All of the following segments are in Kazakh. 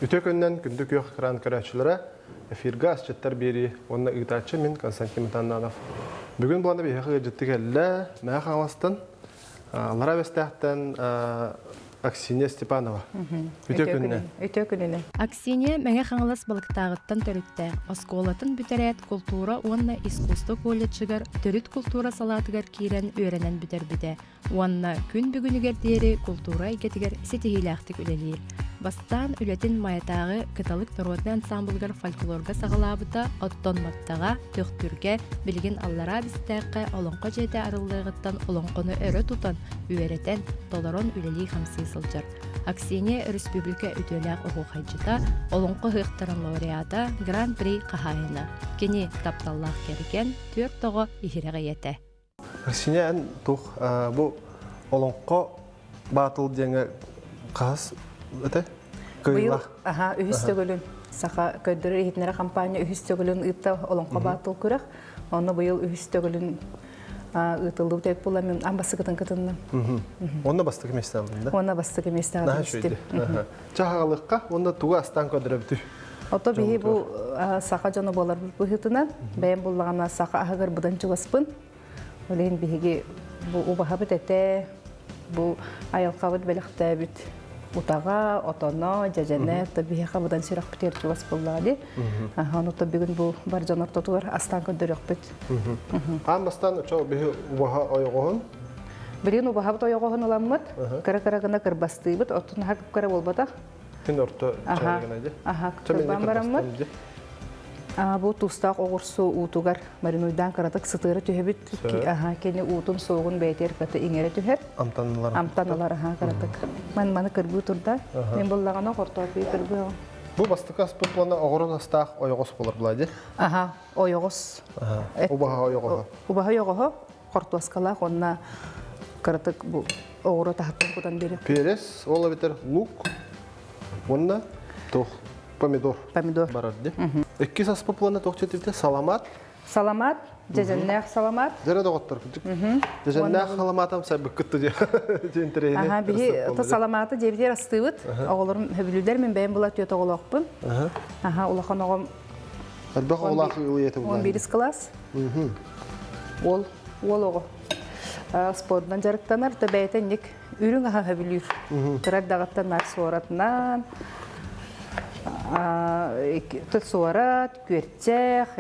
Ütөкөннән күндүк юк кран көрәчләре эфирга асчаттар бери, онна ыгытачы мен Константин Мутаннанов. Бүгін бұланда бейхі жеттік әлі, мәға қаңластан, Лара Вестяқтан Аксинья Степанова. Үтөкүнүнө. Аксинья мәңе қаңлас балықтағыттан төрітті. Осколатын бүтерет культура онна искусство колледжігер төріт культура салатыгар кейрен өренен бүтер бүде. Онна күн бүгінігер дері культура екетігер сетігіләқтік үлелер. Бастан үлетін маятағы каталык народный ансамбльгар фольклорга сағалабыта оттон маттаға, төқтүрге, білген аллара бістәққа олонқо жете арылығыттан олонқоны өрі тұтан, үйеретен толорон үлелей хамсы сылжар. Аксинья Республика үтөләк оғу қайчыта, олонқо ғықтарын лауреата Гран-при қағайына. Кені тапталлақ керген төр тоғы ехіріғі еті. Аксинья ән тұқ, бұл олонқо батыл деңі қағыз өте? Быйыл үхістөгілін сақа көддірі етінері компания үхістөгілін ұйтта олонқа батыл көрек. Оны быйыл үхістөгілін ұйтылды өтеп бола мен амбасы кітін кітіннің. Онна бастық еместі алдың да? Онна бастық еместі алдың істеп. Жағағылыққа онда туға астан көдірі бүті? Ото бейі бұл сақа жоны болар бұхытынан. Бәйін болағана сақа ағығыр бұдан жүғаспын. Олейін бейге бұл ұбаға бүт әте, бұл айалқа бүт бәліқті бүт. Утаға, отоно, жажане, табиғи қабыдан сүйрақ бітер туғас болады. Оны бүгін бұл бар жанар тұтығыр астан көндірек біт. Ан бастан ұчау бігі ұбаға ойығығын? Бірін ұбаға бұт ойығығын оламыд, кара-карағына кірбасты бұт, отын хақып кара болбадақ. Күн орты чайығын әде? Кірбан барамыд. Бұл тұстақ оғырсу ұтуғар маринуйдан қаратық сытыры түйебіт. Кені ұтын соғын бәйтер кәті еңері түйер. Амтаналар қаратық. Маны кірбі тұрда. Мен болағана қортапы кірбі. Бұл бастыққа спортлана оғырын астақ ойығыз болар бұлайды? Ойығыз. Ұбаға ойығығы? Ұбаға ойығығы қортуасқалақ. Онына қаратық оғыры тағаттың бұдан бері. Перес, ола бітер лук, онына тоқ. Помидор. Барады. Экки сас поплана тоқчетівде саламат. Саламат, жеженнәқ саламат. Жәрі доғыттар күтік. Жеженнәқ саламатам сәй бүккітті жентірейіне. Бігі саламаты жебедер астығыт. Оғылырым хөбілудер мен бәйін бұла түйет оғылақпын. Олақан оғым 11 класс. Ол оғы. Спорттан жарықтанар, бәйтен нек үрің аға хөбілер. Тұрар дағаттан нар соратынан. Тұт суарат, көртсәқ,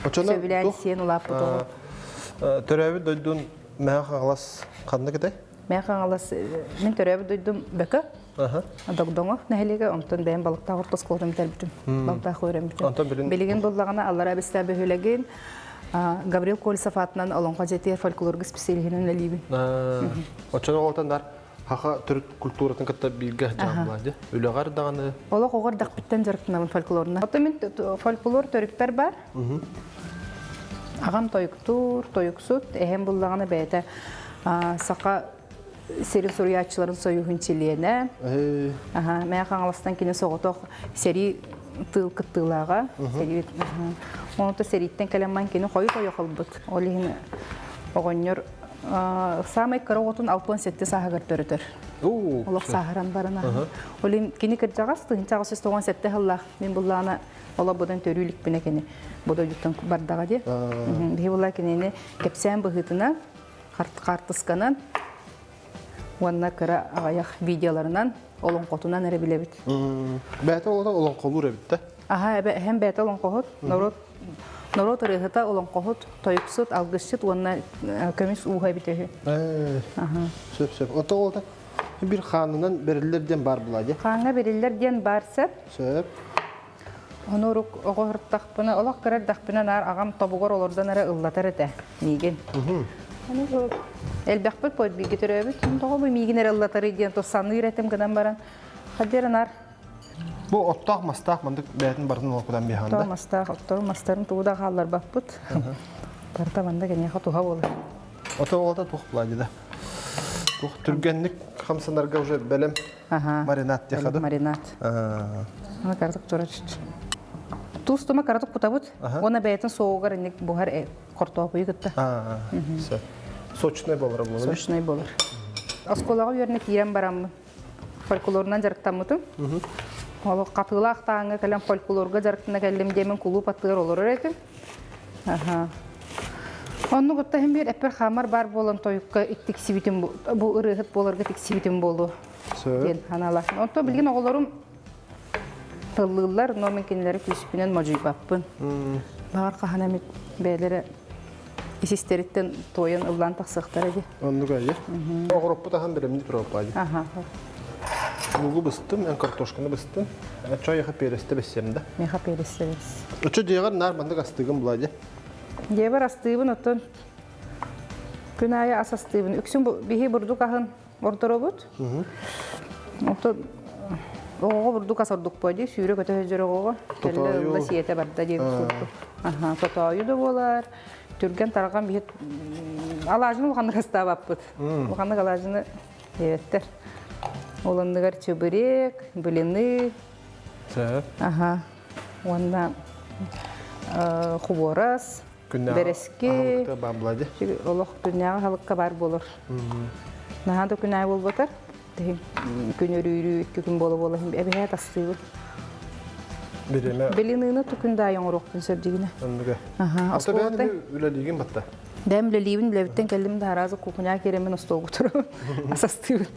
сөбілән сен ұлап бұтығы. Төрәбі дөйдің мәң қаңылас қадына кетай? Мәң қаңылас, мен төрәбі дөйдің бәкі, доғдоңы нәхелеге, онтын бәйін балықта ғыртыс қолдым тәрбітім, балықта қойрым бүтім. Белеген болдағына Аллара бісті бөхілеген Гаврил Колесов атынан олонға жетер фольклорғы специалігінің әлейбін. Очаны оғылтандар Хақа түрік культуратын кітті білгі жағылады. Өліғар дағаны? Олық оғыр дақ біттен жарықтынамын фольклорына. Оты мен фольклор түріктер бар. Ағам тойықтур, тойықсут. Әйін бұлдағаны бәйті сақа сері сұриятшыларын сойығын челиені. Мәң қаңыластан кені соғытоқ сері тыл кіттілаға. Оныты сериттен кәлемман кені қойы қылбыт. Олығын оғыныр Самай қарауғытын алпын сетті сағығыр төрітір. Олық сағыран барына. Олым кені кіржағас, тұхынчағы сөз тоған сетті ғыллақ. Мен бұллағына ола бұдан төрілік біне кені бұда жүттен бардаға де. Бей бұлла кенені кәпсән бұғытына, қартысқанан, онына кіра ағаяқ видеоларынан олың қотынан әрі біле біт. Бәйті олың қолыр әбітті? Әм бәйті олың қоғыт. Народ рыгыта олон қоғыт, тойықсыт, алғышыт, онына көмес уғай бітегі. Сөп. Ота олда бір қанынан берілерден бар бұлады? Қанға берілерден бар сөп. Сөп. Оны ұрық оғырт тақпыны, олақ кірер тақпынан ағам табуғар олардан әрі ұллатар әті, мейген. Әлбәқ бұл пойд білгі түрі өбіт, тұғы бұл мейген әрі ұллатар еден, тоссаны үйретім гынан баран. Қадерін ар. Бұл оттақ, мастақ, мұндық бәйтін бардың олқыдан бейханда? Оттақ, мастарын туғыда қалар бақ бұд. Барта банда кәнеға туға болы. Ота олда туқ бұлайды да. Туқ түргенлік қамсанарға уже бәлем маринат дехады? Маринат. Ана кардық тұра жүт. Туыстыма кардық бұта бұд. Оны бәйтін соғығар әнек бұғар қортуға бұй күтті. Сочный болыр бұл? Сочный болыр. Осколаға өріне кейрен барамын. Фольклорынан жарықтан мұтым. Ол катылак таңы калем фольклорга жарыктына келем демен клуб аттыр олор экен. Онны гытта hem bir эпер хамар бар болон тоюкка иттиксибитим бу ырыгыт болорга тиксибитим болу. Ген аналар. Онто билген оголорум тыллылар номенкенлери күспүнөн можуйбаппын. Бар каханамит бээлери исистериттен тоян ыллан таксыктар эди. Онну гайы. Огроппу тахан беремди пропади. Бугу быстым, эн картошканы быстым. Чайга пересте бессемде. Меха перестебиз. Учу дегар нар бандык астыгым булади. Дебар астыбын оттон күнайы асастыбын. Үксүн бихи бурдук ахын орторобут. Оттон ого бурдук асордук бойди, сүйрө көтө жөрөгөгө. Теле улда сиете барда деп курду. Тотойу да болар. Түрген тараган бихи алажын улганды кастабаппыт. Улганды алажыны еттер. Оландыгар чөбүрек, билини. Онда хуборас. Берески, олох дүнияға халыққа бар болыр. Нағады күнай бол батар, күн өрі-үрі 2 күн болы, әбіғе тастығы. Белінігіні түкінді айын ұрықтың сөрдігіне. Ата бәні үлелеген батта? Дәм үлелейбін, үлеліктен кәлдімді аразы құқыня керемен ұстауғы тұру, асастығы.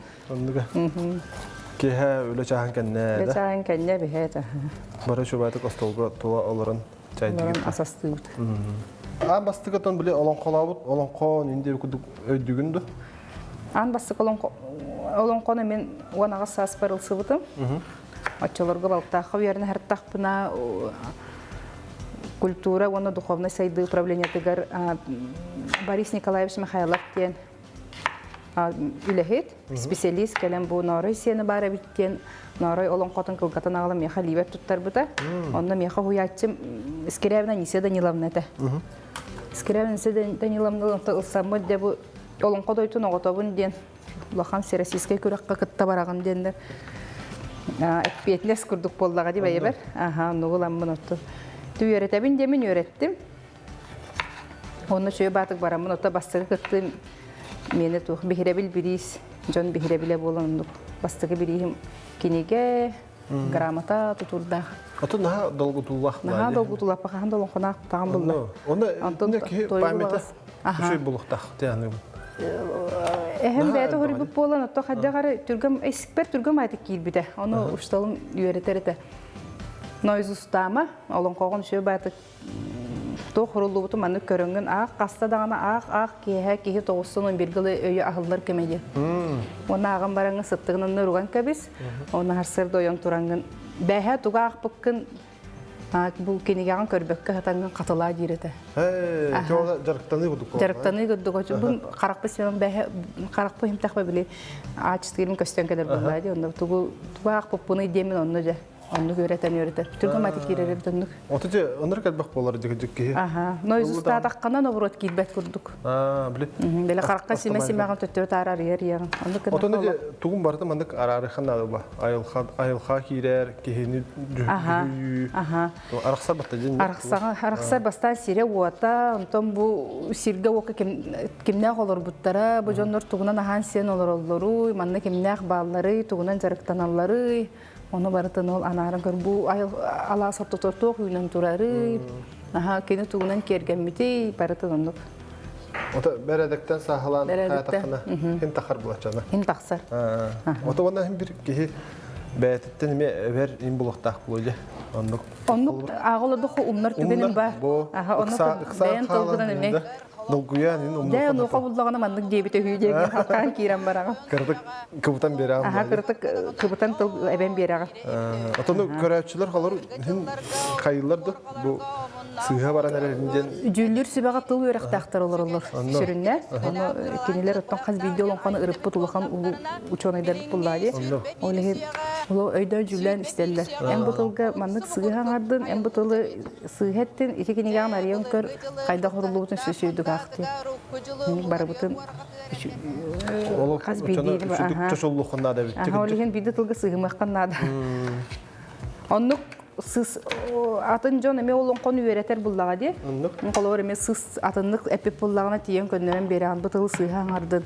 Кеха үле чағын кәнне? Үле чағын кәнне бәхе. Бары шөбәтік ұстауға туа оларын чайдығы? Асастығы. Ан бастыгатан биле олонқолабыт, олонқон инде күдүк өйдүгүндү. Ан бастык олонқоны мен уанага сас барылсыбытым. Отчолорго балктакка уярны хартакпына культура, уана духовный сайды управление тыгар Борис Николаевич Михайлов тен үлехет, специалист келем бу Норой сені бары биттен, Норой олонқотын кылгатын ағылы меха либет туттар бұта. Онда меха хуячым Скирявна Нисе Даниловна та. Скирявна Нисе Даниловна ылсамы дебу олонқот ойтын оғытобын ден. Лахан Всероссийская күраққа кытта барағын дендер. Әкпетінес күрдік болдаға деп әйбір. Нұғыламын отты. Түй өретәбін демен өреттім. Оны шөй батық барамын отта бастығы кытты мені тух бихиребил бирис, жон бихиребиле болондук. Бастығы бірейім кенеге, грамота тутурда. Аты наға долгу тулақ? Наға долгу тулақ бақақан долын қонақ тағын болды. Онда ке памяті үшөй болуқтақ дейәнігім? Эхем бәйті ғырыбып болан, отто қаддағары әскпер түргім айтық кейлбіді. Оны ұшталым үйеретерді. Нойз ұстама, олын қоғын үшөй бәйті то құрылды бұты мәні көріңгін ақ, қаста дағана ақ, кеhe тоғыстың бергілі өйі ағылдар көмейді. Оны ағын бараңын сыттығынан ұрған көбіз, оны харсырды ойын тұраңын. Бәйі тұға ақ бұққын бұл кенегеғын көрбекке қатаңын қатыла дейреті. Жарықтаны күдік ол? Жарықтаны күдік ол. Бұл қарақпы сенің бәйі, қарақпы хемтақпы біле ачыстығырын көстен кәдір болайды. Тұға ақ бұқпыны демін оны жа. Onu öğreten. Türk'üm atık girerim döndük. Otuca onları kalbak bolar dikecek ki. Noyuz usta takkana novrot gitbet kurduk. Bile. Böyle karaka simesi mağam tötür tarar yer. Otuca tuğum barda mandık ararı xanada ba. Ayılxa kirer, kehini düğü. Arıqsar batta jen. Arıqsar bastan sire uata. Ondan bu sirge oka kimne olur buttara. Bu jonlar tuğunan ahan sen olur. Manna kimne bağları, tuğunan jarıktanalları. Onu barıtan ol anarın kör bu ala saptı tortuq yünen turarı. Keni tuğunan kergenmiti barıtan onduk. Ota beredekten sahalan hayataqına hem taxar bulacağına. Hem taxsar. Ota ondan hem bir kehi bəyətdən ver in buluqtaq buluca. Onduk ağılırdı xo umlar tübenin ba. Onu beyan tolgudan emek. Dolguyan in umlar. De onu qabullağına mandık debite hüyeceğin halkan kiran barağa. Kırdık kıbıtan beri ağam. Kırdık kıbıtan tol eben beri ağa. Otonu görevçiler qalır hem kayıllardı bu sığha baran ererinden. Jüllür sübağa tıl örək taqtar olur sürünlər. Onu keniler ottan qaz video olan qanı ırıp butulğan uçon aydarlık bulladı. Onu öydə jüllən istədilər. En butulğa mandık sığha ardın, en butulu sığhettin iki kenigan arayan kör qayda qurulubutun süsüydük aqtı. Barabutun qaz video Çoşulluğunda da bitti. Olihin bidi tılğı sığmaqan nada. Onu sız atın jon eme olon konu öğreter bullağa di. Kolor eme sız atınlık epip bullağına tiyen könneren beri an bıtılı sığhan ardın.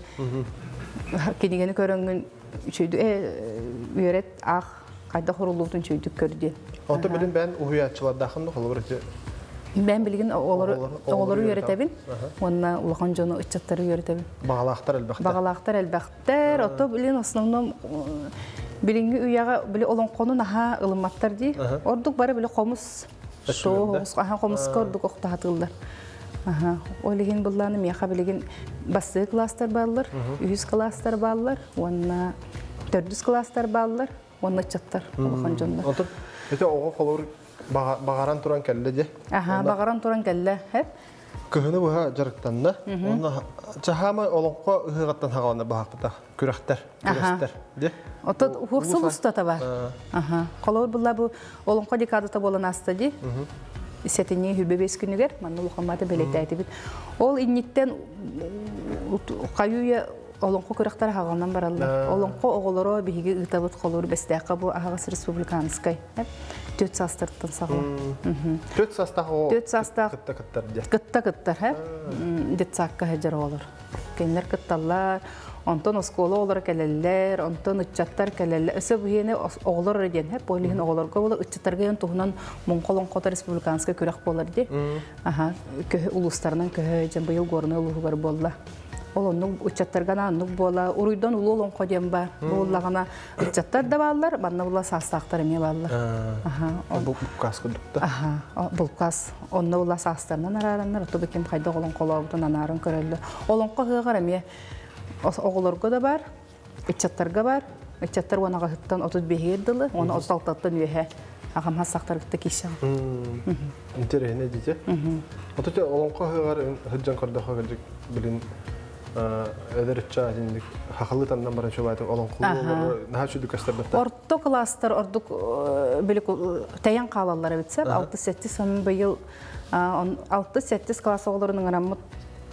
Kenigeni köröngün şöydü öğret ağ Kayda horulduğun çöydük gördü. Onta bilin ben uhuyatçılardakın olur ki. Ben bilgin Oğulları oğulları yöretem. yöretebin. Onunla ulağan jonu ıçatları yöretebin. Bağlaqtar elbaqtar. Bağlaqtar elbaqtar. Oto bilin основном bilingi uyağa bile olan konu naha ılımmattar di. Orduk bara bile komus soğuz. Aha komus korduk okta hatırlar. Aha. Olihin bullanım yaha bilgin bası klaslar bağlar, 100 klaslar bağlar, ona 400 klaslar bağlar, ona çattar ulağan jonda. Onta ete oğa olur bağaran turan kelle de. Aha, bağaran turan kelle hep. Kıhını buha jarıktanna. Ona çahama olonqa ıhıqattan haqana bahaqta. Kürekter, kürekter. De. Ota huxsul ustata var. Aha. Qalor bulla bu olonqa dekadata bolan asta di. Setini hübe 5 günüger, manna ulqamada beletaydı bit. Ol innitten qayuya olonqa kürekter haqandan barallar. Olonqa oğoloro bihigi ıtabıt qalor bestaqa bu Ağas Respublikanskay. Hep 4 sastırttan sağlam. 4 sastaq o. 4 sastaq Kıtta de. Kıtta hep. Detsaqqa hajar olur. Kenler kıttallar. Ondan oskola olarak keleller, ondan ıçattar keleller. Ese bu yine oğlar öden hep oylihin oğlar kovala ıçattarga yan tohunan Monkolon Kota Respublikanska körek bolar di. Aha, köhe uluslarından köhe jen bayıl goruna uluhu var bolla. Onun ıçattarga nanuk bola, uruydan ulu olon kodem ba. Bollagana ıçattar da ballar, banna bolla sastaqtar eme ballar. Aha, Bu kas kudukta. aha, bulkas. Onna bolla sastarnan araranlar, otobe kim kayda olon kolabdan anarın köreldi. Olon qohıgar eme. Oğullarga da var, ıçattarga var. Içattar ona qahıttan 35 yıldılı, ona 36'dan üye. Ağam hasaqtar gitti kişi. İntere ne diye? Otote olonqa hıgar hıccan qarda hıgacık bilin ederitça jindik haqlı tandan baran şobaydı olonqa naha şudu kastarbatta. Orta klaslar orduk bilik tayan qalallara bitsep 6-7 son bayıl 6-7 klas oğullarının aramı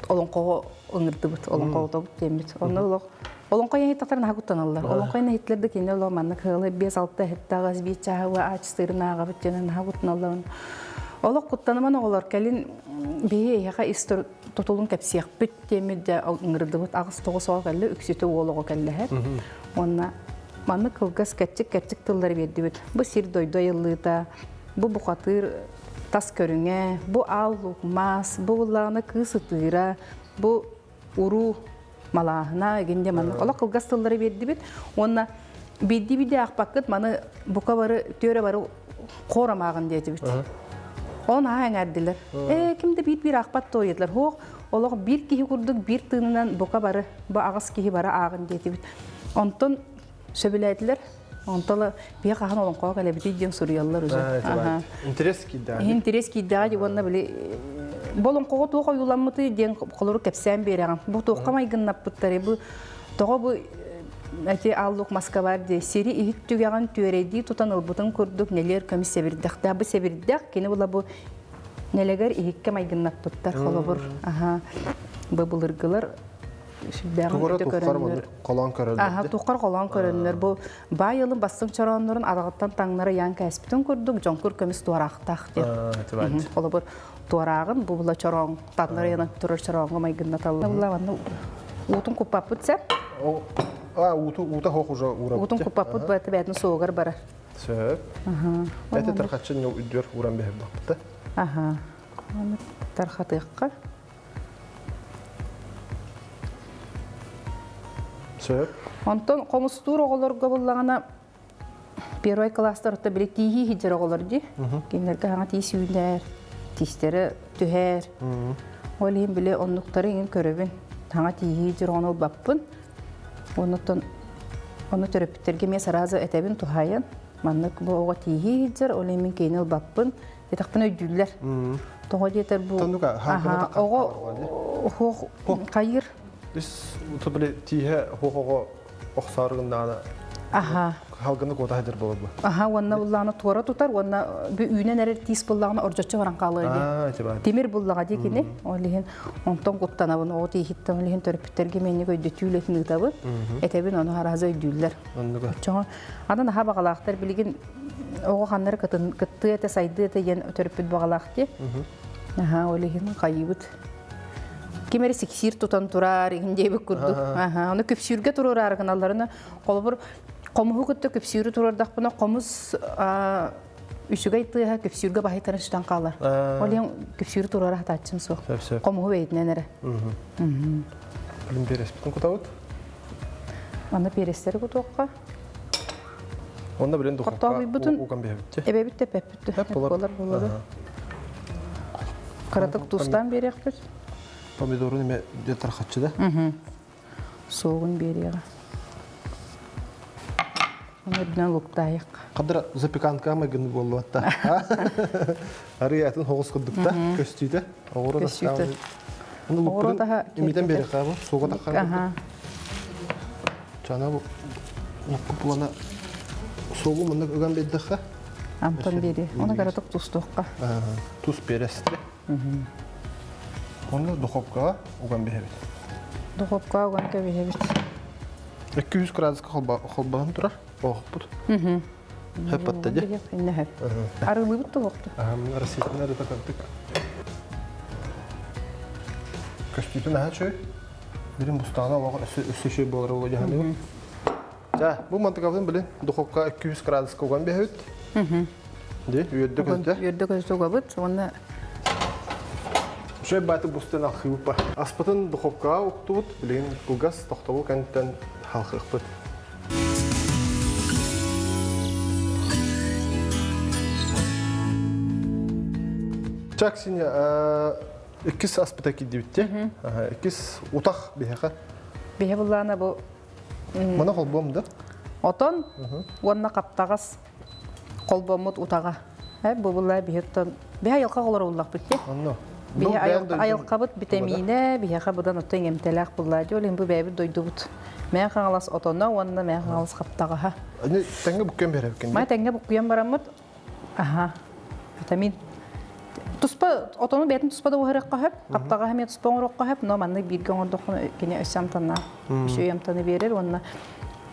olonqa ыңырды бут, олонқа отобут дембит. Онны олоқ. Олонқа яңи тақтарын хақуттан алылар. Олонқа яңи хитлерді кенде олоқ манны кылы 5-6 хиттағыз бейчағы ачыстырын аға бүттенін хақуттан алыларын. Олоқ құттаныман оғылар кәлін бейе яға истор тотолын кәпсияқ бүт демеді ыңырды бут. Ағыз тоғы соға кәлі үксеті олығы кәлі хәп. Онна манны кылғыз кәтчік тыллар берді бут. Бұ сир дойдой ыллыда, бұ бұқатыр тас көріңе, бұ ал лұқмас, бұ ұлағына кысытыра, бұ уру малахна генде маны ола кылгас тыллары берди бит. Онна бидди акпакыт маны бука бары төре бары корамагын деди бит. Он аңардылар. Кимде бир акпат тоydlar. Хо олог бир кихи курдук бир тынынан бука бары бу агыс кихи бары агын деди бит. Онтон сөбүләйдиләр. Онтала бия кахан олон кога келе бит ден сурыяллар үзе. Интерес кидда. Интерес кидда дигонна биле болон кого тоға юламыты ден колору кепсән берәгән. Бу тоқа майгыннап буттары бу тога бу әти аллык маска бар ди. Сери ихт түгәгән төреди тутан ылбытын күрдүк нелер комиссия бирдек. Да бу себирдек кене була бу нелегер ихкә майгыннап буттар холобур. Аха. Бу булыргылар Тугара туқар қалан көрәлдер. Аха, туқар қалан көрәлдер. Бу байылын басың чаранларын арагаттан таңнары ян кәсптен күрдүк. Жонкур көмис туарактак ди. Холобур туарагын бу була чаран таңнары яна турар чаранга майгынна талла. Була ванны утун купап бутса. Ута хох уже урап. Утун купап бут бәте бәтен соогар бара. Сөп. Аха. Әте тархатчын ел үдер уран бәһә бакты. Аха. Аны тархатыкка. Сөп. Онтон комустур оголорго буллагана первый класстарда биле тихи хиджер оголор ди. Киндерге хана тисүндер, тистери түһәр. Олин биле оннуктары ин көрөбүн. Таңа тихи хиджер онол баппын. Онтон оны төрөптөргө мен сразу этебин тухайын. Маннык бу ого тихи хиджер олин мен кейнел баппын. Этакпын өйдүллер. Того жетер бу. Аха, ого хох кайыр. Biz utubli tihe hohogo oxsarığında Аха. halgını kota hadir bolu bu. Аха, онна булланы туара тутар, онна бу үйнен әрер тиис буллагына оржоччо баран калыды. Темир буллага декене, олиһин онтон куттанабын, о тиһиттен олиһин төрөпүттерге менни көйдө түүлетін ытабы. Этебин оны хараза өйдүллер. Чоңо анан аха багалактар билген ого ханнар кытты эте сайды эте ен төрөпүт багалакты. Аха, олиһин кайыбыт. Кемери сексир тутан турар, индебе курдук. Аха, аны көпсүргө турар аргыналарына колбур Комуху көттө көпсүрү турардакпына комус үсүгай тыга көпсүргө бахайтан штан калар. Олен көпсүрү турара хатачым со. Комуху бейтнен эре. Блин, береспитин кутабыт. Аны перестер кутуакка. Онда билен духовка уган бебитте. Эбебитте пеппитте. Болар. Каратык тустан берекпит. Помидору неме де тархатчы да? Соғын береға. Оны бінен луктайық. Қадыр запеканка мэгін болу атта. Арыятын хоғыз күдікті, көстейді. Көстейді. Оны луктырын емеден берек қабы, соға таққан. Жана бұл лукку бұлана соғы мұнда өген бедіққа? Амтан бері. Оны қаратық тұстуққа. Тұс бересті. Оны духовкаға өген бейбет. Духовка өген бейбет. 200 градусқа қолбағын тұрар? Оғық бұд. Хөп атты де? Инне хөп. Арылы бұд тұғықты. Мен ресейтін әрі тақырдық. Көстейтін әе шөй? Бірін бұстағына оға өсі шөй болар олы жағаны бұл. Бұл мантықавдың білін духовка 200 градусқа өген бейбет. Де, үйедді көзді? Үйедді көзді өғабыд. Оны шөй бәті бұстын ақы бұп ба. Аспытын духовкаға ұқты бұд, білген бұлғас тоқтабыл кәнттен халқық бұд. Чак сене иккис аспыта киді бітте. Иккис ұтақ бейхақа. бейе бұллағына бұл Мұна қол болымды? отон, онына қаптағас қолбомыт ұтаға. Бұл бұллағы бейеттен бейе айылқа қолар ұллақ бітте. Бейе айылқа бұд витамине, бейеға бұдан ұттың емтеләқ бұллағы. Олен бұл бейе дойды бұд. Мен қаңалас отонна, онына мен қаңалас қаптағаға. Тәңге бүккен бері бүккен? Май тәңге бүккен барамыд. Витамин. Туспа, отону бәтін туспада ұғырыққа хөп, қаптаға әме туспа ұғырыққа хөп, но манны бірген ордықын кене өсямтанна, үш өйамтаны берер, онына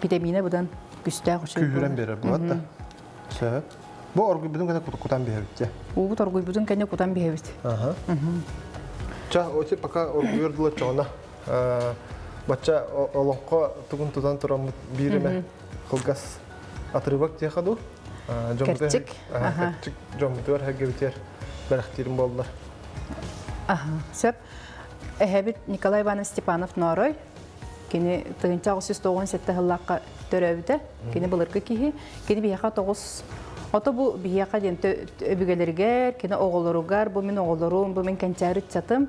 витамина бұдан күстәғ үші. Күйірен берер бұлады да. Сөп. Бұл орғый бұдың кәне құтан бейбітте? Бұл орғый бұдың кәне құтан бейбітте. Ча, өте пака орғый өрділі чоғына. Бача олонққа тұғын тұдан тұрамы біріме қылғас атырыбақ тие қаду? Кәрчік. Кәрчік жомытыр, әге бітер. Бәріқтерім болдылар. Сөп, әхәбіт Николай Иванович Степанов Норой, кені тұғынча 997 ғыллаққа төрәбіді, кені бұлырғы кейі, кені бияқа 9, оты бұл бияқа ден өбігелергер, кені оғылыруғар, бұл мен оғылыруым, бұл мен кәнчәрі чатым,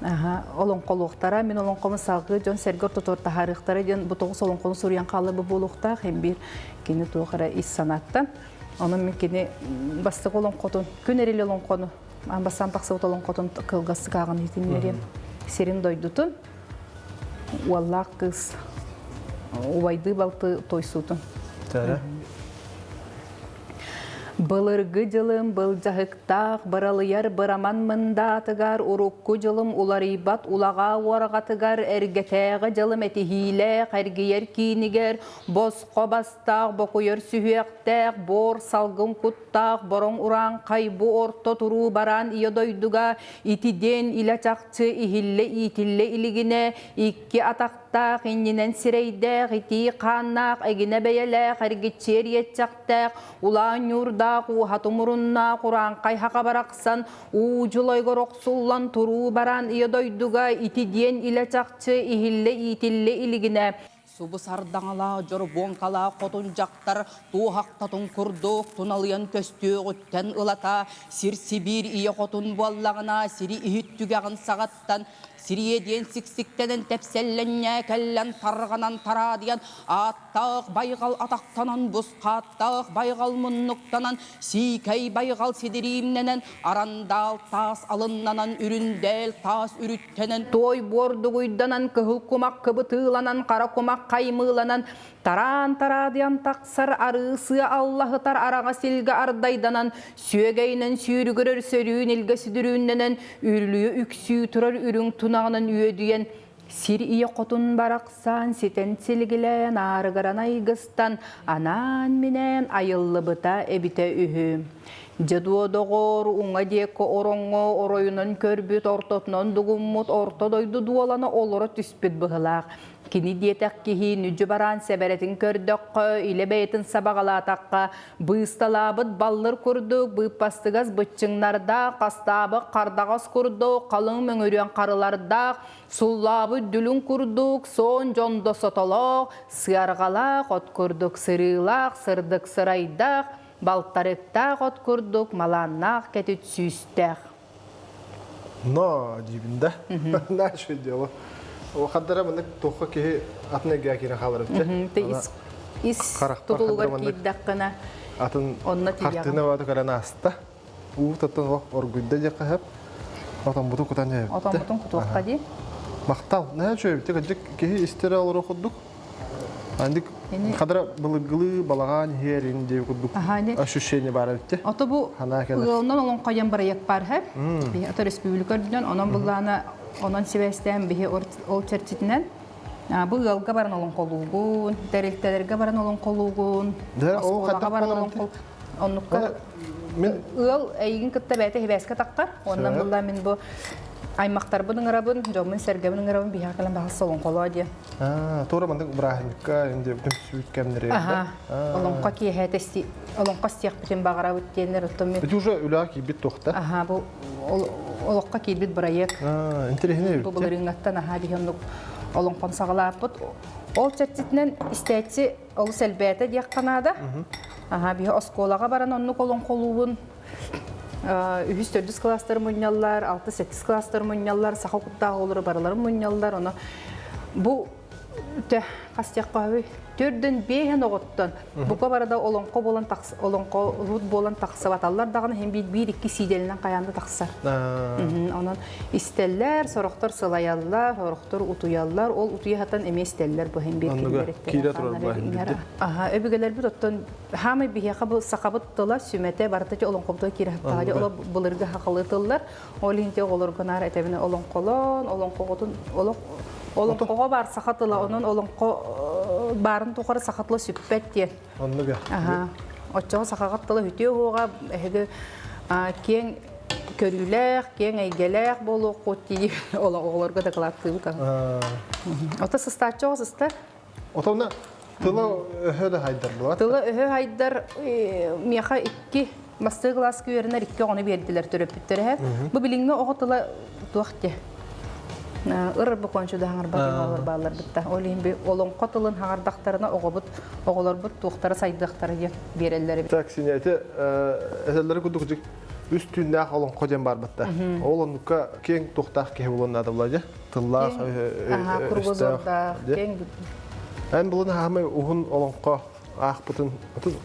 олон қолуқтара, мен олон қолын сағы, жон сәргір тұтыр тахарықтары, ден бұл 9 олон қолын сұриян қалы бұл болуқта, хем бір кені туғыра ис санаттан. Onun mümkini bastık olan kodun, gün erili olan konu, basan taksı olan kodun kılgası kağın hitin vereyim. Serin doydutun, vallahi kız, uvaydı baltı toysutun. Tara. Былыргы жылым был жахыктақ, баралыяр бараман мындатыгар, урукку жылым уларибат улаға уарғатыгар, әргетәғі жылым әті хиле, қәргейер кейінігер, босқо бастақ, бокуер сүйектәқ, бор салғын құттақ, борон уран қайбы орто тұру баран иодойдуға, итиден илачақчы ихилле итилле илігіне, икки атақтақ, инненен сирейдәқ, ити қаннақ, әгіне бәйеләқ, әргетчер етчақтақ, улан юрда хатумурунна Куран кайхака бараксан ужулойго роксуллан туру баран иодойдуга итидиен илачакчы ихилле итилле илигине Субы сардаңала, жорбонкала, котун жақтар, туғақтатын күрдік, туналыян көстөғіттен ылата, сир-сибир ие котун боллағына, сири үйіттігіғін сағаттан, Сириеден сиксиктенен тепселленне келлен тарғанан тарадиян, аттақ байғал атақтанан, бұсқаттақ байғал мұннықтанан, сикей байғал седиримненен, арандал тас алыннанан, үріндел тас үріттенен, той борды гүйданан, кығыл кумақ кыбытыланан, қара кумақ қаймыланан, таран тарадиян тақсар арысы Аллахытар араға селгі ардайданан, сүйегейнен сүйрігірір сөрүүн елгі сүдірүүнненен, үрліі үксүү тұрар үрің tunağının üyediyen sir iyi qotun baraksan siten silgilen arıgaran aygıstan anan minen ayıllı bıta ebite ühü. Jaduo doğor unga deko orongo oroyunun körbüt ortotnon dugummut ortodoydu duolana olora tüspüt bıhılaq. Kini dietek kihi nücü baran seberetin kördökkö, ile beytin sabagalataqqa, bıystalabıt ballar kurduk, bıyıp bastıgaz bıççınlarda, kastabı kardağız kurduk, kalın möngürüyen karılarda, sullabı dülün kurduk, son jondo sotolok, sıyargalak ot kurduk, sırılak, sırdık sıraydak, baltarıktak ot kurduk, malannak ketüt süstek. No dibinde. Ne şey diyor. O kadar mı toka ki atne gakine kalır Te is tutulugar kiddakana. Atın Onna tiyaga. kartına vardı karana hasta. Tatın o orguyda yakı hep. Atan butu kutan ya. Atan butun kutuqqa di. Maktal. Ne şey bitti ki istira olur okuduk. Andik kadar bılgılı balağan herin diye okuduk. Ощущение var bitti. Ata bu ılından olan qayan barayak bar hep. Bir ata respublikadan onun bullana onun sebestem bir ol çerçitinden. Bu ılga baran olan qolugun, deriltelerge baran olan qolugun. O kadar baran olan qol. Onukka ıl eygin kıtta bete hebeske taqqar. Ondan bulla min bu aymaqtar bunun arabın, jomun sergemin arabın bir hakalan bahas salon qolu diye. Tora mandık Ibrahim'ka indi bütün sütkemleri. Olonqa ki hetesti, olonqa stiyak bütün bağıra büttenler otomi. Это уже үлаки бит тохта. Bu olonqa ki bit bırayak. Интересно. Bu bulurungattan bir honduk olonqan sağlapıt. Ol çetçitnen isteyçi olu selbete diyak kanada. Bir oskolaga baran onnuk olonqoluğun. 3-4 klaslar munyallar, 6-8 klaslar munyallar, sağa kutta olur baralar munyallar onu. Bu te qastiyak qavi türden behen oğuttan. Bu kabarada olonqo bolan taqs olonqo lut bolan taqsabatallar dağını hem bir iki sidelinden qayanda taqsar. Onun isteller, soraqtar sılayallar, soraqtar utuyallar, ol utuya hatan emesteller bu hem bir kimlerekte. Kira turar bu hem. Öbügeler bir ottan hamı bir yaqabı saqabıt tola sümete barataca olonqobda kira hatta ola bulurga haqalıtıllar. Olinte olurganar etebine olonqolon, olonqoqotun olonqoğa bar saqatıla onun olonqo barın toqara saqatla süppet diye. Anlaga. Oçağı saqaqatla hütüyor hoğa ehge ken körüler, ken eygeler bolu qoti olarga da qalattığı kan. Ota sıstaço sısta. Otona tıla öhöde haydar bulat. Tıla öhö haydar miyaqa 2 master class güverenler 2 onu verdiler töröpüttere. Bu bilinme oğa tıla tuaqti. Irır bu konçuda hangar bakın bağlar bitti. Olayım bir olon qatılın hangardaqtarına oğular but tuğtara saydaqtara berelleri. Taksiniyeti eselleri kudukcuk üstünde olon qojem bar bitti. Olonukka keng tuğtaq ke olon adamlaja. Tılla kurgozorda keng. En bulun hamı uhun olonqa Ahputun,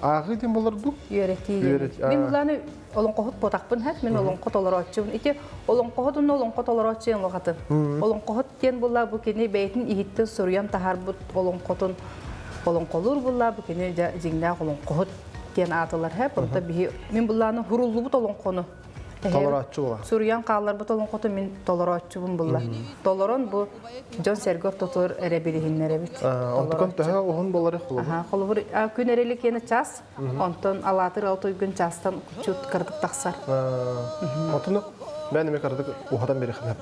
ağı dem bolardu? Yöretiyle. Ben bulanı olonqohut potaqpın hep, men olonqot olaratçım. İki olonqohutun olonqot olaratçım vaqatı. Olonqohut diyen bulla bu kene beytin ihitten soruyan taharbut olonqotun olonqolur bulla bu kene jingna olonqohut diyen atılar hep. Onda bir men bulanı hurulubut olonqonu. Toleratçı ola. Suriyan qallar bu olonqotu men toleratçım bulla. Toleran bu John Sergor totor erebilihinlere bit. Ondan daha ohun bolları xulu. Xulubur künerelik yeni ças. Ondan alatır altı gün çastan çut kırdık taqsar. Otunu ben mi kırdık uhadan beri xilap.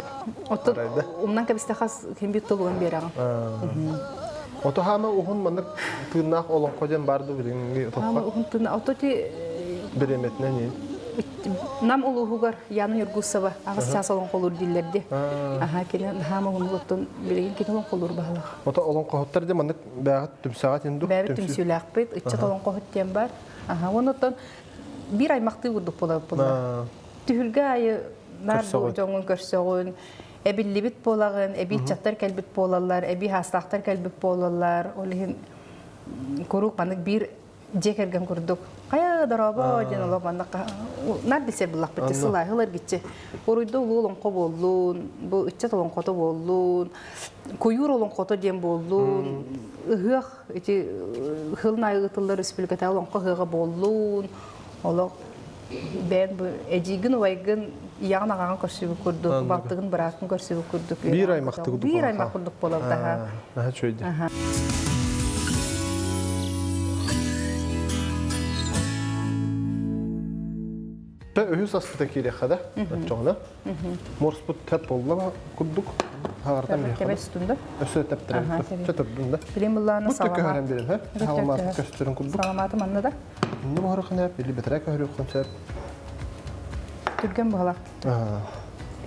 Otu ondan kabiste xas kim bir tuluğun berağım. Otu hama ohun manık tırnak olan kocan bardı bilingi topa. Hama ohun tırnak otu ti beremetne ne? Nam uluhugar yanı yurgusaba ağız çasalon kolur dillerdi. Kene hama hunulutun bilgin kene olon kolur bahla. Ota olon kohuttar de manık bağıt tümsaat indu. Bağıt tümsülak bit içe olon kohut diyen bar. Ondan bir ay maqtı vurduk pola. Tühülge ayı nardu jongun körsöğün. Ebilli bit polağın, ebi çattar kelbit polallar, ebi hastaqtar kelbit polallar. Olihin koruk manık bir jekergen kurduk. Kaya daraba jenala manık nar diser bulaq bitti sılay hılar gitçe. Oruyda olon ko bollun, bu içe olon koto bollun. Kuyur olon koto diyen bollun. Hıh içi hılnay ıtıllar respublikata olon ko hığa bollun. Ola ben bu ejigin waygın yağına qalan körsübü kurduk, baltığın bırakın körsübü kurduk. Bir ay maqtı kurduk. Bir ay maqtı kurduk bolab daha. Aha şöyle. Ben öhüs aspıda kire kada. Çoğuna. Morsput tep bolla kurduk. Хағартан бейхі. Кебе үстүндө. Өсі тәптірен. Чөтірдіңді. Билим булланы Бұтты көхәрен берем, хә? Халаматы көстерін күлбік. Саламаты манна да. Үнді бұғыры қына, білі бітірі көхәрі өқтім сәп. Түрген бұғала.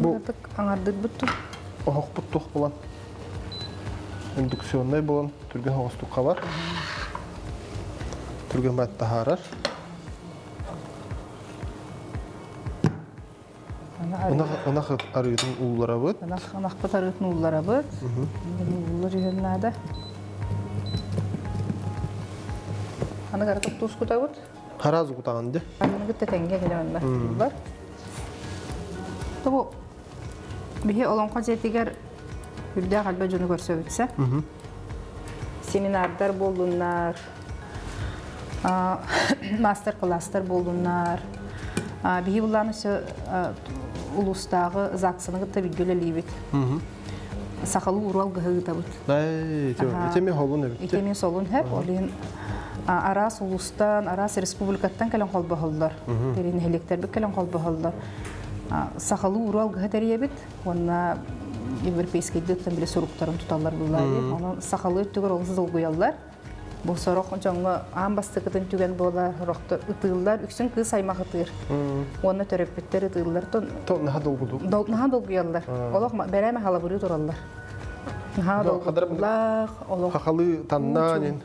Бұл Аңардық бұтту. оғық бұттық болан. Индукционный болан. Түрген оғыстыққа бар. Түрген бәтті харар. Онақ арығытын ұлылара бұд. Анақпыт арғытын ұлылара бұд. Ұлылар үйенлады. Аны қарақып тұз құта бұд. Харазы құтағанды. Аны күтті тәңге келемінді ұлылар. Тұғы бігі олонға жетігер үрді қалба жүні көрсө өтсе. Семинардар болдыңдар, мастер-класстар болдыңдар. Бігі бұланы улустағы зақсыны ғытта білгелі лейбет. Сақалы урал ғығыта бұд. Етемен холын өбітті? Етемен солын әп. Олен арас улустан, арас республикаттан кәлін қолбы қолдар. Терен әлектербі кәлін қолбы қолдар. Сақалы урал ғығыта рейбет. Онына европейскейді өттен біле соруқтарын тұталар бұллайды. Оның сақалы өттігір олғыз ұлғыялар. Бұл сорок жаңғы амбастықытын түген болар, роқты ұтылар, үксін кыз аймақ ұтыр. Оны төреппеттер ұтылар. Наға долғыду? Наға долғыялар. Олық бәрәмі хала бұры тұралар. Наға долғыдылар. Қақалы таннан?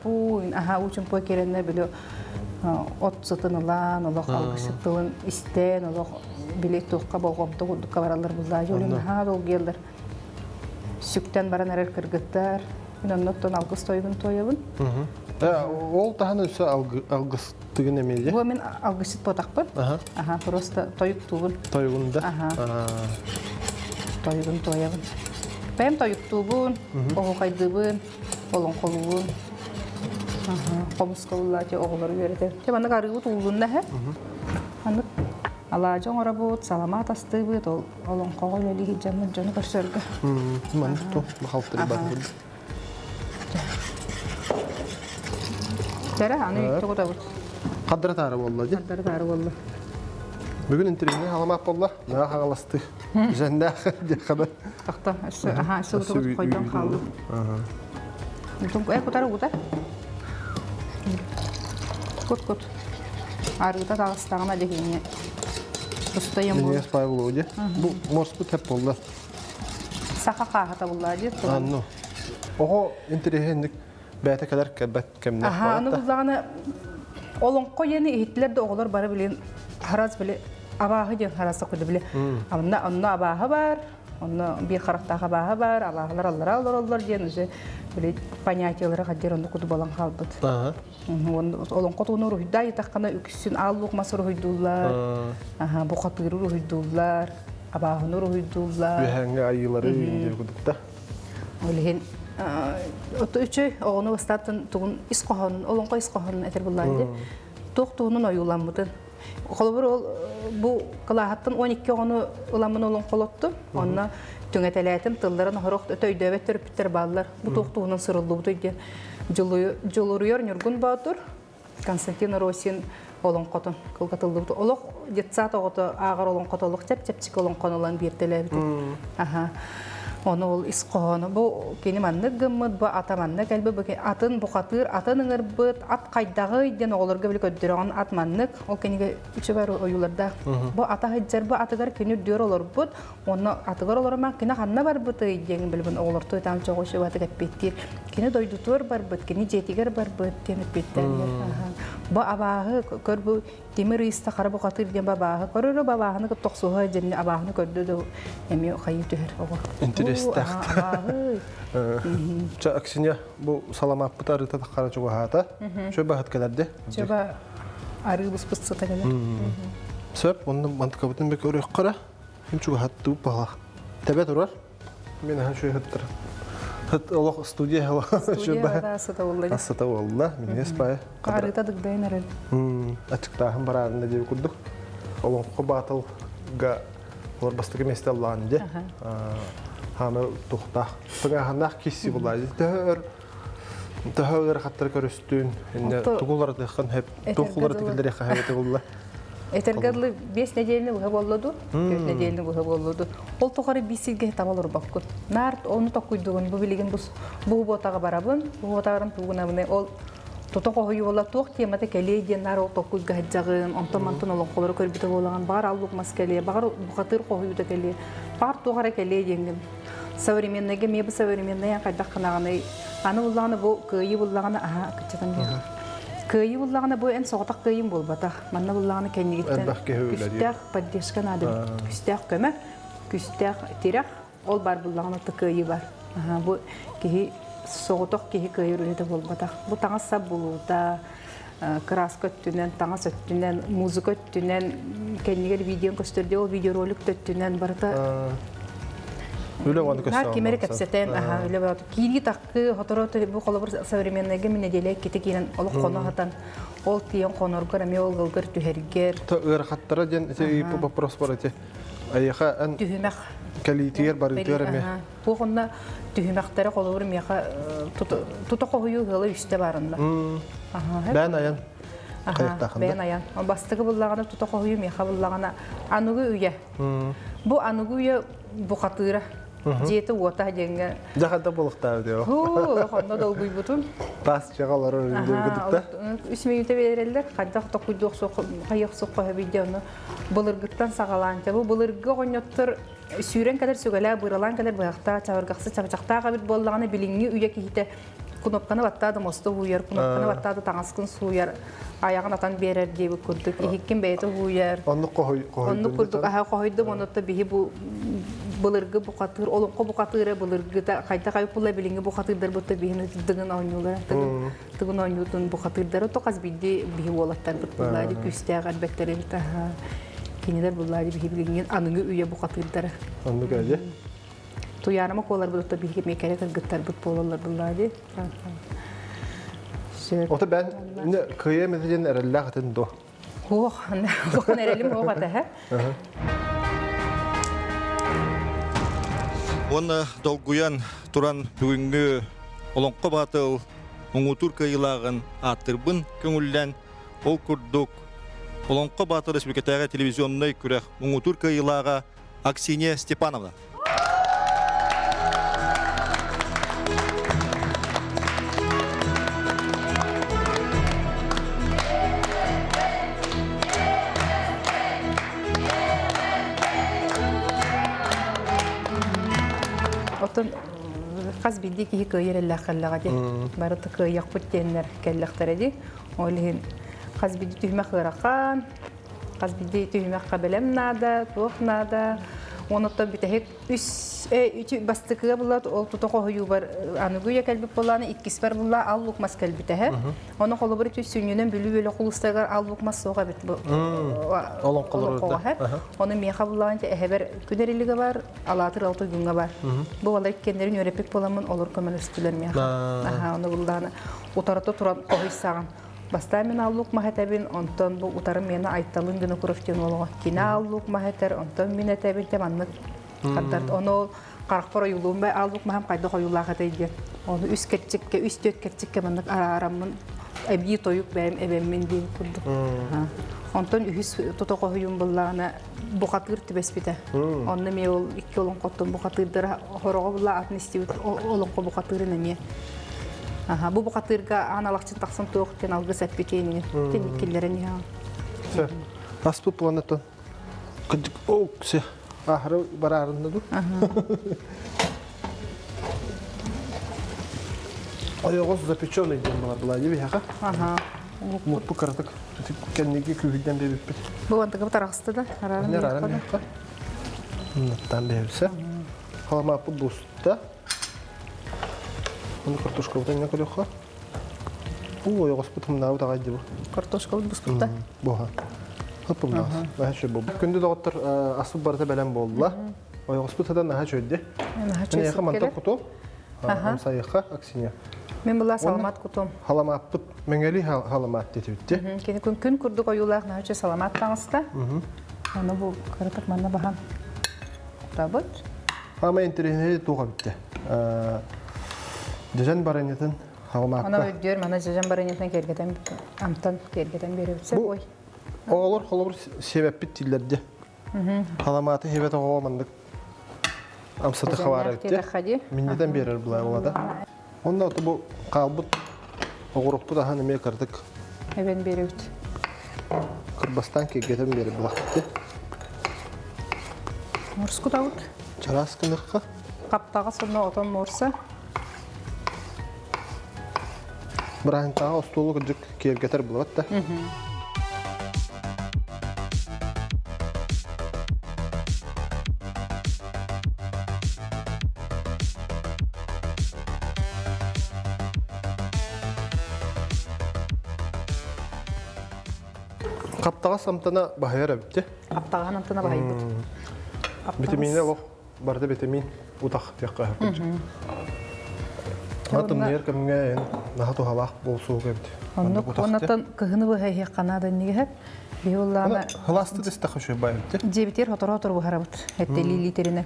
Учымпой керенне білі от сұтынылан, олық алғысыттылын істен, олық билет тұққа болғымты құдыққа баралар бұллар. Жолын наға долғыялар. Сүктен баран әрер кіргіттар. Мен оннаттан алғыс тойғын тойығын. Ол тағын өсі алғыстығын емейді? Бұл мен алғысыт потақпын. Просто тойық туғын. Тойығын да? Тойығын тойығын. Бәйім тойық туғын, оғы қайдығын, олың қолуын. Қомыс қолылар, оғылар үйерді. Анық арығы туғын да, анық алажың ора бұд, саламат асты бұд, олың қолы әлі жаны көрсөргі. Манық тұ, мұқалықтыры бар бұд. Тәрі, аны үйікті құда бұд. Қадыры тары болла, де? Қадыры тары болла. Бүгін интервьюне аламақ болла, наға қағаласты. Жәнді де қада. Тоқта, үсі ұлды бұд қойдан қалды. Құтары құда? Құт. Арғыта тағыстағына дегенне. Ұстайын бұл. Денес бай болу, де? Бұл морс бұд әп болла. Сақа қағыта болла, де? Анну. Оғы интервьюнік бәті кәдір кәбәт кәміне қуатта? Аны бұлдағаны олыңқо ені ехетлерді оғылар бары білен хараз біле абағы ден харазды құды біле. Онына абағы бар, онына бір қарақтағы абағы бар, абағылар аллар ден өзі біле понятиялары қаддер онды құды болан қалбыд. Олыңқо туыны рухида етаққана үкісін ал бұқмасы рухидулар, бұқатыры рухидулар, абағыны рухидулар. Бүйәңі айылары үйінде құдықта? Олеген Отто üçü oğunu ıslattın tuğun iskohanın, olunqa iskohanın eter bulaydı. Tuğunun oyulanmıdın. Kolubur bu kılahattın 12 oğunu ulanmını olun kolottu. Onunla tüngətələtim tılların horaq ötöydövet törpütter bağlılar. Bu tuğunun sırıldı buydu. Joluruyor Nurgun Batur, Konstantin Rosin olun qotun kılgatıldı buydu. Oluq jetsat oğutu ağır olun qotoluq çep-çepçik olun qonulan bir telebidir. Onu ol iskohonu. Bu kenim anlık gımmıd, bu atamanlık elbı. Atın buqatır, atın ıngırbıd, at qaydağı idden oğulurga bilik öddürüğün atmanlık. O kenige üçü var oyularda. Bu ata hıccar, bu atıgar keni diyor olur bud. Onu atıgar olur ama keni hanna var bud idden bilbin oğulur tuğutam çoğu şu atı gapettir. Keni doydutur bar bud, keni jetigar bar bud tenip bitler. Bu abağı kör bu demir ista qarı buqatır idden babağı. Körürü babağını toqsuğa cenni abağını kördü de emiyor xayı tüher oğul. Aksinya bu salamat bu tarihte takara çok hata. Şöyle hat kadar Şöyle arı bus sata kadar. Söp onun mantık kabutun bir oraya kara. Hem çok hattı paha. Tebet orar. Ben ha şöyle hattır. Hat Allah stüdyo hava. Stüdyo da sata vallahi. Sata vallahi. Min espaya. Qarita dık dayan herhalde. Açık tahım bararında diye kurduk. Olan kubatal ga olur bastık mesle Allah'ın diye. Hana tuqta. Tığahanda kisi bulaydı. Tağır xattır körüstün. Tuğular dıxın hep tuğular tikildir yaxı heveti bulla. Этергарлы 5 неделini выхы боллоду, 4 неделini выхы боллоду. Ол тоқары бисилге табалыр баққыт. Нарт оны тоқуйдуғын, бұл білеген бұл ботаға барабын, бұл ботағырын туғынабыны. Ол тота қойы бола тоқ тематы кәлейден нар ол тоқуйға хаджағын, онтан-мантын олың қолары көрбіті болаған, бағар аллық мас кәлей, бағар бұқатыр қойыды кәлей, бағар тоғара кәлейден. Современныйге мебі современный қайдақ қанағаны, аны бұллағаны бұл көйі бұллағаны, күтчетен бері. Көйі бұллағына бұл ән соғытақ көйім бол батақ. Манна бұллағына кәнегеттен күстәқ поддержка нады. Күстәқ көмі, күстәқ терек, ол бар бұллағына көйі бар. Бұл кейі соғытақ кейі көйі рөледі бол батақ. Бұл таңыз сап болуыда, краска өттінен, таңыз өттінен, музыка өттінен, кәнегер видеон көстерде ол видеоролик өттінен барыта. Нар кемері кәпсетен, өлі болады. Кейінгі таққы, ғатыраты бұл қолы бір современныйге мен әделі кеті кейінен олық қоны ғатан. Ол тиен қонырғыр, әме ол ғылғыр түхергер. Тұғыр қаттыра ден, бұл вопрос бар әте. Аяға ән кәлейтігер бар үйтер әме. Бұл қонына түхімәқтері қолы бір меға тұты қойы ғылы үште барында. Бән аян қайықтақында? Бән аян. Бастығы бұллағына тұты қойы меға бұллағына анығы үйе. Бұл анығы үйе бұқатыра. Жеті ота денге. Жақанда болықтар деу. Қонда долгуй бұтын. Тас жағалар өріндер күдікті. Үсіме үйті берелдер. Қайдақ тоқуйдық қайық соққы видеоны бұлырғыттан сағаланды. Бұл бұлырғы қойнеттір сүйрен кәдір сөгілі, бұйралан кәдір бұяқта, чавырғақсы, чавчақтаға бір болағаны біліңі үйе кейті кунопканы баттады мосты хуяр, кунопканы баттады таңаскын суяр, аяғын атан берер дейбі күрдік, ихиккен бәйті хуяр. Онны қойдық. Онны күрдік, аға қойдым, онытта бейі бұлырғы бұқатыр, олыңқы бұқатыры бұлырғы да қайта қайып бұла біліңі бұқатырдар бұтта бейіні дығын ойнулар, дығын ойнудың бұқатырдары тоқаз бейді бейі олаттар бұт бұлайды, күстәғ әлбәттері біт, кенелер бұлайды бейі біліңген аныңы үйе бұқатырдары. Онны кәде? Туянама колар бұтта бейі мекәрі кіргіттар бұт болалар бұлайды. Ота бән көйе мәден әрілі қатын до? Оған әрелім оғаты, Оны долгуян туран бүгінгі олонқы батыл оңутур кайылағын аттырбын көңілден ол күрдік. Олонқы батыл республикатағы телевизионный күрек оңутур кайылаға Аксинья Степановна. Қаз білді кейі көйер әлі қалаға де. Барыты көйек бұттенлер кәліқтері де. Олығын қаз білді түймек ғыраққан, қаз білді түймек қабелем нада, туық нада. Онытта бітәхек бастықыға болады, ол тұты қойы бар. Анығыя кәлбіп боланы, иткіс бар бола, ал лұқмас кәлбітәхе. Оны қолы бір түй сүйінен білі-білі құлыстағар ал лұқмас соға біт бұл. Олон қолыр өрді. Оны меқа болағанча әхебер күнерілігі бар, алатыр алты күнге бар. Бұл алар кендерін өрепек боламын, олар көмел үстілер меқа. Оны болағаны ұтарыты тұран қойы саған. Баста мен аллук махатабин, онтон бұл ұтарым мені айтталын күні күріфтен олуға. Кені аллук махатар, онтон мен әтәбін теманны қаддард. Оны қарақпар ойылуын бай аллук махам қайды қойылаға дейден. Оны үс кәтчікке, үс төт кәтчікке мандық арамын әбей тойып бәйім әбәммен дейін күрдік. Онтон үхіс тұты қойын болағына бұқатыр түбәс біті. Онны мен ол 2 олың қоттың бұқатырдары қорығы болға атын істеуіт олыңқы бұқатырын әме. Бұл бұқатырға аналақчын тақсын тоқтен алғы сәтпекейінен, тенекелерін ең. Сәр, аспыт планеттен. Күдік, оу, күсе, ақыры бар арында ду. Аяғыз запеченный ден бұлар бұлай дебе, яқа? Мұтпы қырдық, кәнеге күйден бебіп бет. Бұл антығы тарақысты да, арарын яқа? Мұттан бебісі. Қаламапы бұсты. Оны картошка бұтан не көріққа? Ой, ғоспыт мұнау тағай дебі. Картошка бұскытта? Бұға. Ғып бұлмағыз. Наға шөй бұл. Күнді доғыттыр асып барыта бәлем болдыла. Ой, ғоспытадан наға шөйді. Наға шөй Яқа мантап құту. Амса яқа, Аксинья. Мен бұла саламат құтум. Халамат бұт, мәңгәлі халамат деті бітті. Күн күрді қойылақ наға шөй саламат таңысты. Оны бұл қырытық манна бағам. Құтабыт. Ама интернеті туға бітті. Жажан баранетін халаматқа. Она өйдер, мана жажан баранетін кергетен, амтан кергетен бері өтсе, ой. Oğlur холобур себеп биттилерде. Халаматы хебет оғамандык. Амсаты хабар әйтті. Миннеден берер бұлай олады. Онда оты бұл қалбыт оғырықпы да ханы ме кірдік. Эбен береут. Кырбастан кегетен берер бұлақты. Морску дауд. Чарас кіндіққа. Қаптаға сонна отон морса. Бірайын таға остолы күдік кергетер бұлатты. Қаптаға самтана бағайар әбітті. Қаптаған антына бай бұд. Витамині оқ, барды витамин ұтақ текқа әпкінші. Атын ер кәміңе ең наға тұғалақ болсуы кәбіті. Оннаттан кығыны бұғай қанады неге әп. Бейоллағына... Хыласты десті қышы бай әбітті. Жебітер отыр бұғара бұд. Әтті литеріне.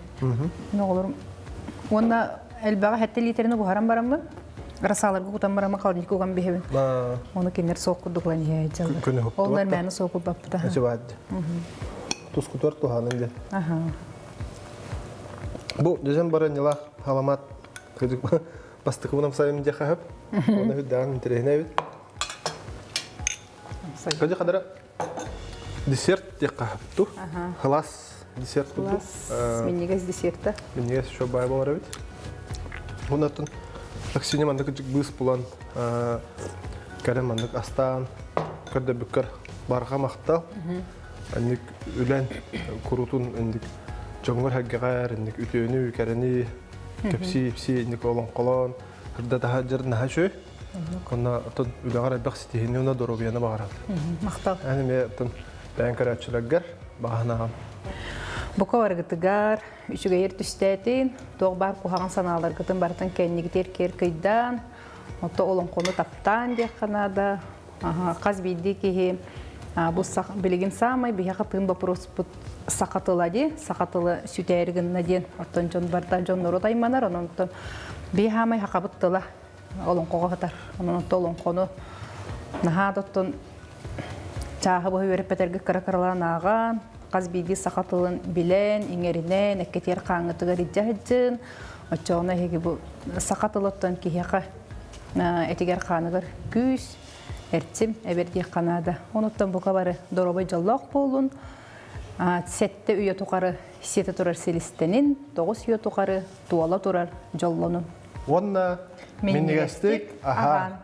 Онна әлбаға әтті литеріне бұғарам барам ба? Расаларга кутан барама қалдың көған бейбін. Оны кенер соққырды құлан ей жалды. Күні ғыпты бапты. Олар мәні соққыр бапты. Әсі байды. Тұсқы төр тұғаның ден. Бұл дезен бары нелақ халамат көдік бастықы бұнам сайым де қағып. Оны хүддаған интерегіне әбет. Көді қадыра десерт де қағыпту. Хылас десерт бұлду. Меннегес десерті. Меннегес шо бай болар әбет. Бұнатын Аксине мандык жик быс булан, кәрем мандык астан, көрді бүккір барға мақтал, әндік үлән құрутун, әндік жоңғыр әггағар, әндік үтөні, кәрені, көпсі, әндік олан қолан, үрді daha жырын наға шөй, қонна ұтын үләғар әбіқ сетейіне ұна дұрубияны бағарады. Мақтал. Әні ме ұтын бәйін кәрәтшіләггер бағанағам. Бұқа барғытығар, үшіге ер түстәтін, тоғы бар қуғаған саналар ғытын бартын кәнігітер кер күйдан, отты олың қоны таптан дек қанада, қаз бейді кейі бұл білігін самай, бейхі тың бапырос бұд сақатылади, сақатылы сүтәрігінна ден, оттын жон барда жон нұру дайманар, оның оттын бейхамай хақабыттыла олың қоға ғытар, оның отты олың қоны нағад оттын чағы бұғы өріп бәтәргі қара-қаралан аған, қаз бейді сақатылын білен, еңерінен, әккетер қаңытыға риджахыджын, отчауына хеге бұл сақатылыттан кейеқа әтігер қанығыр күйс, әртсім әберде қанады. Оныттан бұқа бары доробай жаллақ болын, сәтті үйе тұқары сеті тұрар селістенін, 9 үйе тұқары туала тұрар жалланын. Онна, меннегестік, аға.